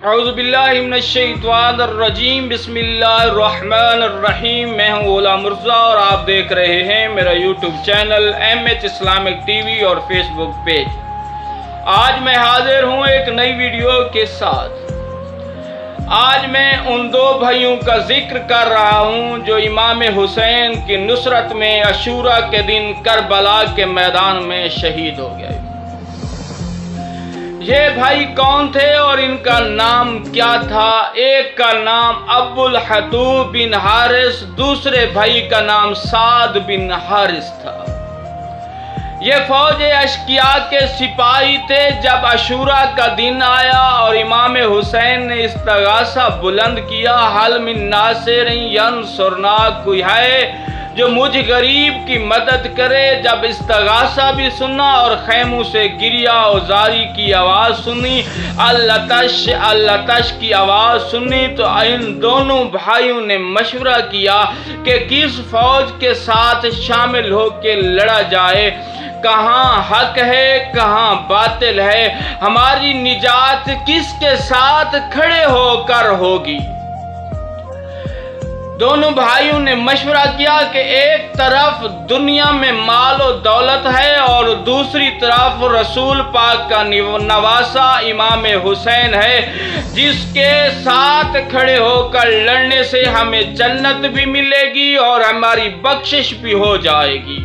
اعوذ باللہ من الشیطان الرجیم، بسم اللہ الرحمن الرحیم۔ میں ہوں اولا مرزا اور آپ دیکھ رہے ہیں میرا YouTube channel MH Islamic T V اور فیس بک پیج۔ آج میں حاضر ہوں ایک نئی ویڈیو کے ساتھ۔ آج میں ان دو بھائیوں کا ذکر کر رہا ہوں جو امام حسین کی نصرت میں عاشوراء کے دن کربلا کے میدان میں شہید ہو گئے۔ یہ بھائی کون تھے اور ان کا نام کیا تھا؟ ایک کا نام ابو الحتوب بن حارث، دوسرے بھائی کا نام سعد بن حارث تھا۔ یہ فوج اشقیاء کے سپاہی تھے۔ جب عاشوراء کا دن آیا اور امام حسین نے استغاثہ بلند کیا، حل من ناصر ینصرنا، کوئی ہے جو مجھ غریب کی مدد کرے۔ جب استغاثہ بھی سنا اور خیموں سے گریہ و زاری کی آواز سنی، اللہ تش کی آواز سنی، تو ان دونوں بھائیوں نے مشورہ کیا کہ کس فوج کے ساتھ شامل ہو کے لڑا جائے، کہاں حق ہے کہاں باطل ہے، ہماری نجات کس کے ساتھ کھڑے ہو کر ہوگی۔ دونوں بھائیوں نے مشورہ کیا کہ ایک طرف دنیا میں مال و دولت ہے اور دوسری طرف رسول پاک کا نواسہ امام حسین ہے، جس کے ساتھ کھڑے ہو کر لڑنے سے ہمیں جنت بھی ملے گی اور ہماری بخشش بھی ہو جائے گی۔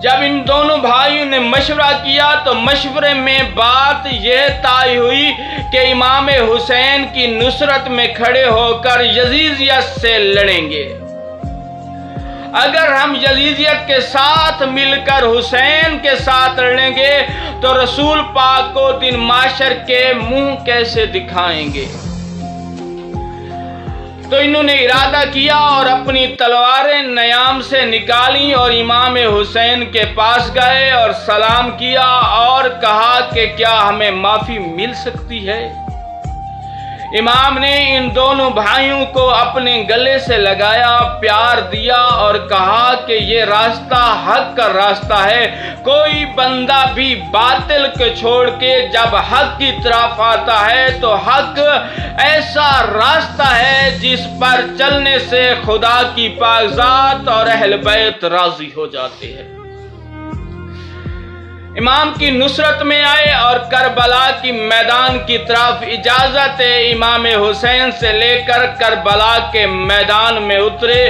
جب ان دونوں بھائیوں نے مشورہ کیا تو مشورے میں بات یہ طے ہوئی کہ امام حسین کی نصرت میں کھڑے ہو کر یزیدیت سے لڑیں گے۔ اگر ہم یزیدیت کے ساتھ مل کر حسین کے ساتھ لڑیں گے تو رسول پاک کو دن محشر کے منہ کیسے دکھائیں گے؟ تو انہوں نے ارادہ کیا اور اپنی تلواریں نیام سے نکالیں اور امام حسین کے پاس گئے اور سلام کیا اور کہا کہ کیا ہمیں معافی مل سکتی ہے؟ امام نے ان دونوں بھائیوں کو اپنے گلے سے لگایا، پیار دیا اور کہا کہ یہ راستہ حق کا راستہ ہے۔ کوئی بندہ بھی باطل کو چھوڑ کے جب حق کی طرف آتا ہے تو حق ایسا راستہ ہے جس پر چلنے سے خدا کی پاک ذات اور اہل بیت راضی ہو جاتے ہیں۔ امام کی نصرت میں آئے اور کربلا کی میدان کی طرف اجازت امام حسین سے لے کر کربلا کے میدان میں اترے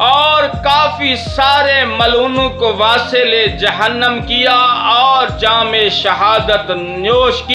اور کافی سارے ملعونوں کو واصل جہنم کیا اور جام شہادت نوش کی۔